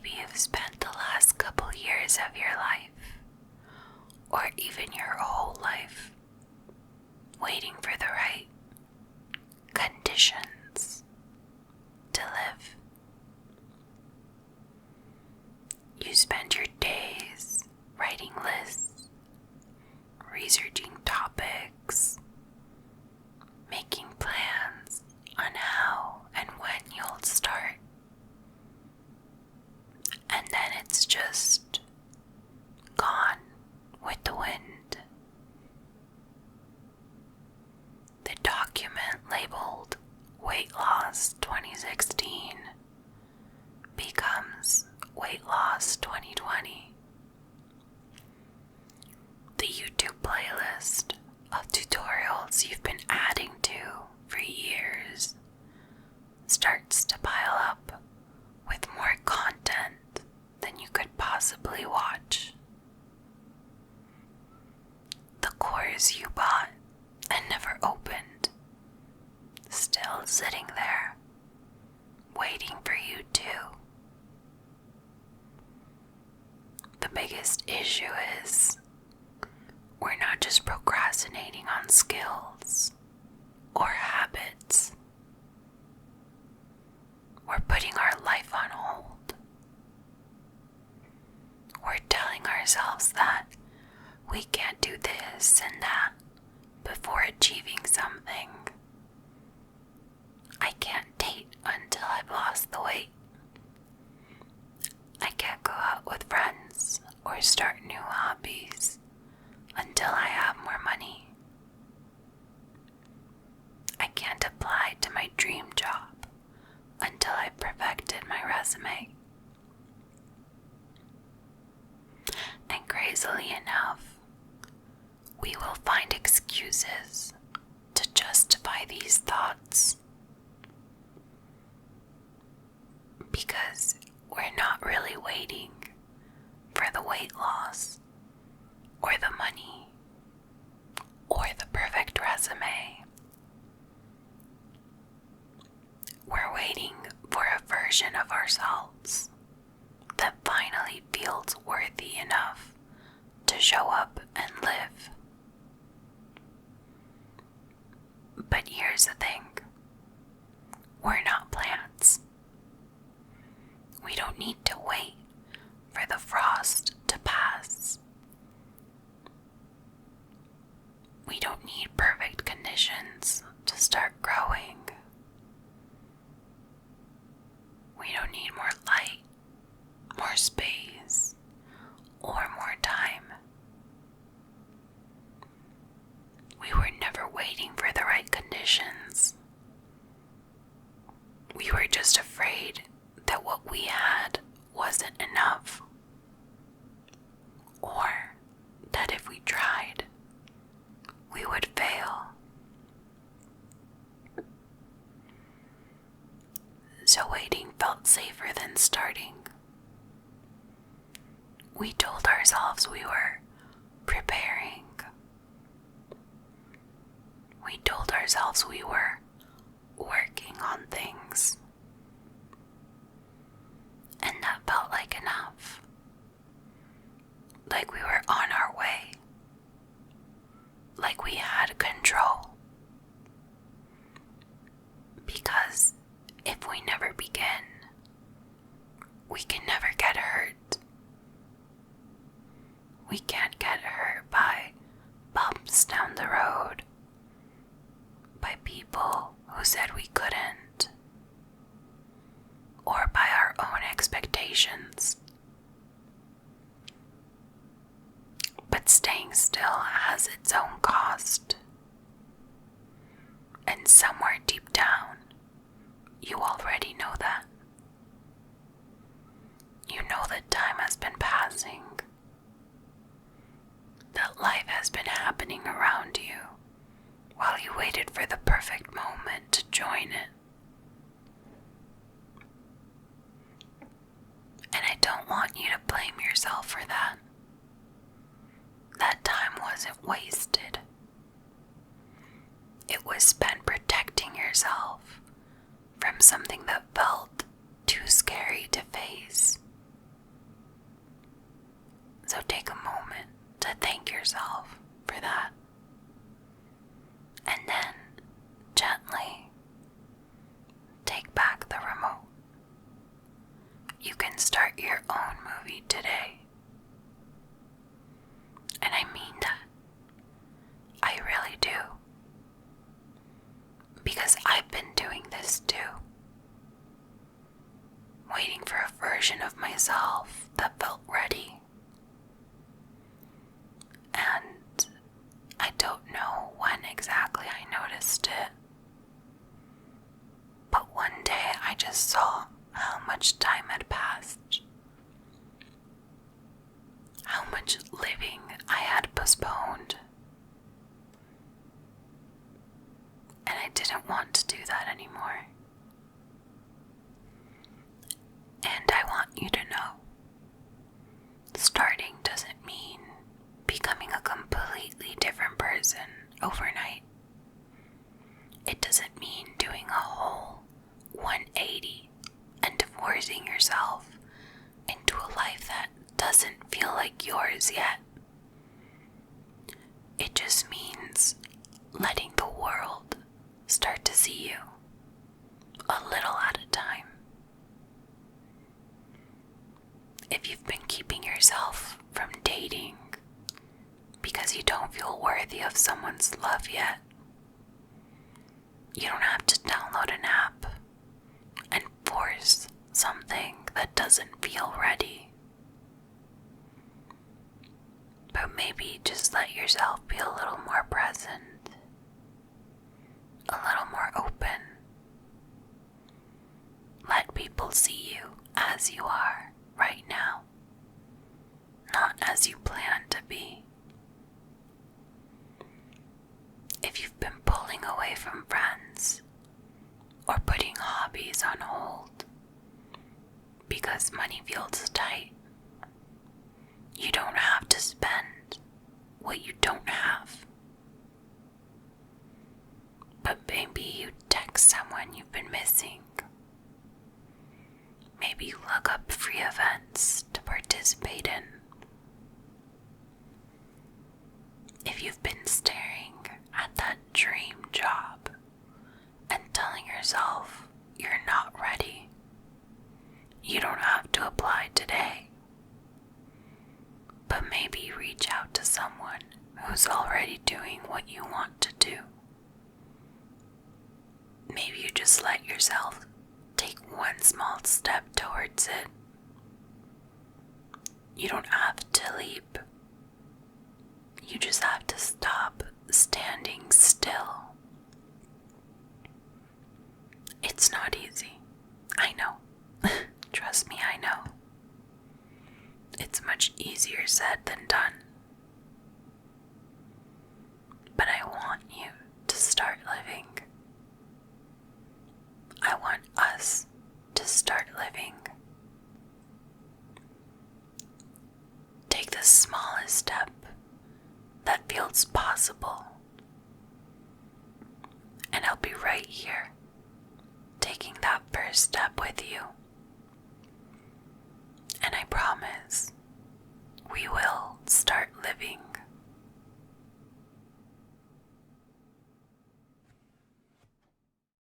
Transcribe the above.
Maybe you've spent the last couple years of your life, or even your whole life, waiting for the right conditions to live. You spend your days writing lists, researching topics, making plans on how and when you'll start. And then it's just gone with the wind. The document labeled Weight Loss 2016 becomes Weight Loss 2020. The YouTube playlist of tutorials you've been adding to for years starts to pile up with more content than you could possibly watch. The course you bought and never opened, still sitting there, waiting for you too. The biggest issue is we're not just procrastinating on skills or habits. We're putting our life on hold. We're telling ourselves that we can't do this and that before achieving something. I can't date until I've lost the weight. I can't go out with friends or start new hobbies until I have more money. I can't apply to my dream job until I've perfected my resume. And crazily enough, we will find excuses to justify these thoughts because we're not really waiting for the weight loss or the money or the perfect resume. We're waiting for a version of ourselves that finally feels worthy enough to show up and live. But here's the thing. We're not plants. We don't need to wait for the frost to pass. We don't need perfect conditions to start growing. We don't need more light, more space, or more time. We were never waiting for the right conditions. We were just afraid that what we had wasn't enough, or that if we tried, we would fail. So waiting felt safer than starting. We told ourselves we were preparing. We told ourselves we were working on things. And that felt like enough. Like we were on our way. Like we had control. Because if we never begin, we can never get hurt. We can't get hurt by bumps down the road, by people who said we couldn't, or by our own expectations. But staying still has its own cost. And somewhere deep down, you already know that. You know that time has been passing, that life has been happening around you while you waited for the perfect moment to join it. And I don't want you to blame yourself for that. That time wasn't wasted. It was spent protecting yourself from something that felt too scary to face. start your own movie today. And I mean that. I really do. Because I've been doing this too. Waiting for a version of myself that felt ready. And I don't know when exactly I noticed it. But one day I just saw how much time had passed. How much living I had postponed. And I didn't want to do that anymore. And I want you to know, starting doesn't mean becoming a completely different person overnight. It doesn't mean doing a whole 180 and divorcing yourself into a life that doesn't feel like yours yet. It just means letting the world start to see you a little at a time. If you've been keeping yourself from dating because you don't feel worthy of someone's love yet, you don't have to download an app and force something that doesn't feel ready. But maybe just let yourself be a little more present, a little more open. Let people see you as you are right now, not as you plan to be. If you've been pulling away from friends or putting hobbies on hold because money feels tight, you don't have to spend what you don't have. But maybe you text someone you've been missing. Maybe you look up free events to participate in. If you've been staring at that dream job and telling yourself you're not ready, you don't have to apply today. But maybe reach out to someone who's already doing what you want to do. Maybe you just let yourself take one small step towards it. You don't have to leap. You just have to stop standing still. It's not easy. I know. Trust me, I know. It's much easier said than done. But I want you to start living. I want us to start living. Take the smallest step that feels possible. And I'll be right here, taking that first step with you. And I promise, we will start living.